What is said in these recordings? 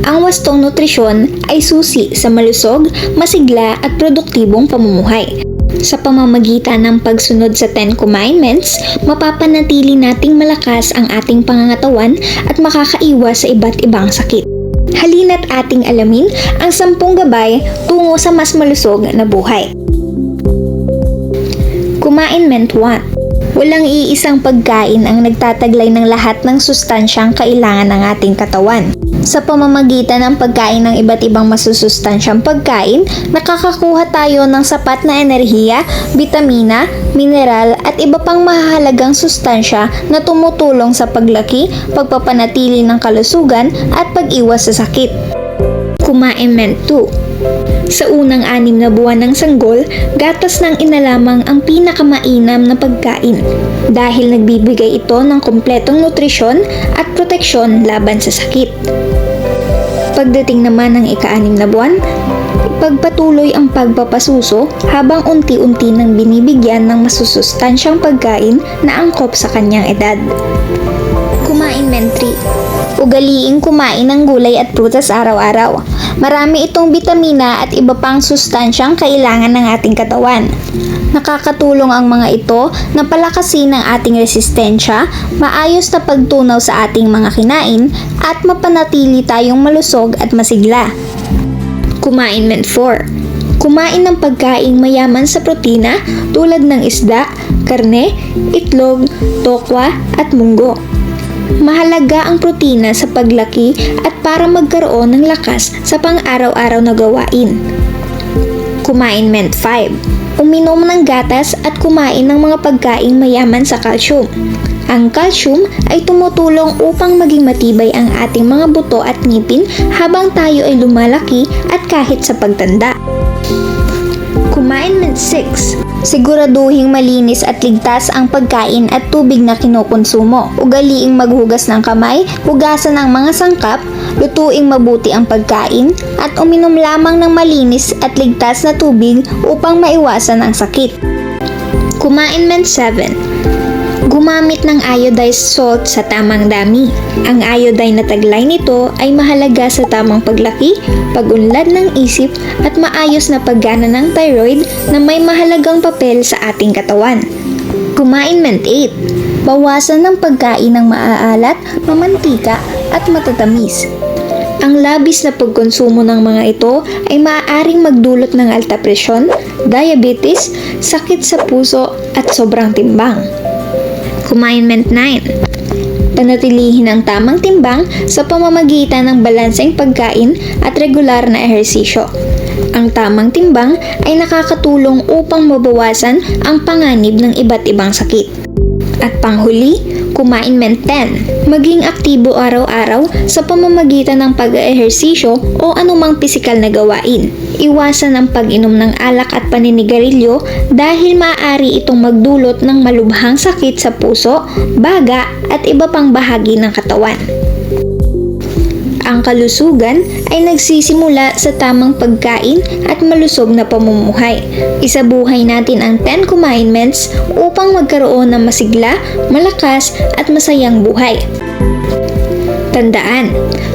Ang wastong nutrisyon ay susi sa malusog, masigla at produktibong pamumuhay. Sa pamamagitan ng pagsunod sa 10 Commandments, mapapanatili nating malakas ang ating pangangatawan at makakaiwas sa iba't ibang sakit. Halina't ating alamin ang 10 gabay tungo sa mas malusog na buhay. Commandment 1. Walang iisang pagkain ang nagtataglay ng lahat ng sustansyang kailangan ng ating katawan. Sa pamamagitan ng pagkain ng iba't ibang masusustansyang pagkain, nakakakuha tayo ng sapat na enerhiya, bitamina, mineral at iba pang mahahalagang sustansya na tumutulong sa paglaki, pagpapanatili ng kalusugan at pag-iwas sa sakit. Commandment 2. Sa unang 6 na buwan ng sanggol, gatas ng ina lamang ang pinakamainam na pagkain dahil nagbibigay ito ng kumpletong nutrisyon at proteksyon laban sa sakit. Pagdating naman ng ika-6 na buwan, ipagpatuloy ang pagpapasuso habang unti-unti nang binibigyan ng masusustansyang pagkain na angkop sa kanyang edad. Commandment 3. Ugaliing kumain ng gulay at prutas araw-araw. Marami itong bitamina at iba pang sustansyang kailangan ng ating katawan. Nakakatulong ang mga ito na palakasin ang ating resistensya, maayos na pagtunaw sa ating mga kinain, at mapanatili tayong malusog at masigla. Commandment 4. Kumain ng pagkaing mayaman sa protina tulad ng isda, karne, itlog, tokwa at munggo. Mahalaga ang protina sa paglaki at para magkaroon ng lakas sa pang-araw-araw na gawain. Commandment 5. Uminom ng gatas at kumain ng mga pagkaing mayaman sa calcium. Ang calcium ay tumutulong upang maging matibay ang ating mga buto at ngipin habang tayo ay lumalaki at kahit sa pagtanda. Commandment 6. Siguraduhing malinis at ligtas ang pagkain at tubig na kinukonsumo. Ugaliing maghugas ng kamay, hugasan ang mga sangkap, lutuing mabuti ang pagkain, at uminom lamang ng malinis at ligtas na tubig upang maiwasan ang sakit. Commandment 7. Gumamit ng iodized salt sa tamang dami. Ang iodine na taglay nito ay mahalaga sa tamang paglaki, pag-unlad ng isip at maayos na paggana ng thyroid na may mahalagang papel sa ating katawan. Commandment 8. Bawasan ng pagkain ng maaalat, mamantika at matatamis. Ang labis na pagkonsumo ng mga ito ay maaaring magdulot ng alta presyon, diabetes, sakit sa puso at sobrang timbang. Commandment 9. Panatilihin ang tamang timbang sa pamamagitan ng balanseng pagkain at regular na ehersisyo. Ang tamang timbang ay nakakatulong upang mabawasan ang panganib ng iba't ibang sakit. At panghuli, Commandment 10. Maging aktibo araw-araw sa pamamagitan ng pag-ehersisyo o anumang pisikal na gawain. Iwasan ang pag-inom ng alak at paninigarilyo dahil maaari itong magdulot ng malubhang sakit sa puso, baga at iba pang bahagi ng katawan. Ang kalusugan ay nagsisimula sa tamang pagkain at malusog na pamumuhay. Isabuhay natin ang 10 Commandments upang magkaroon ng masigla, malakas at masayang buhay. Tandaan,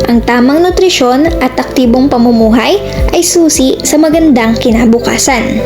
ang tamang nutrisyon at aktibong pamumuhay ay susi sa magandang kinabukasan.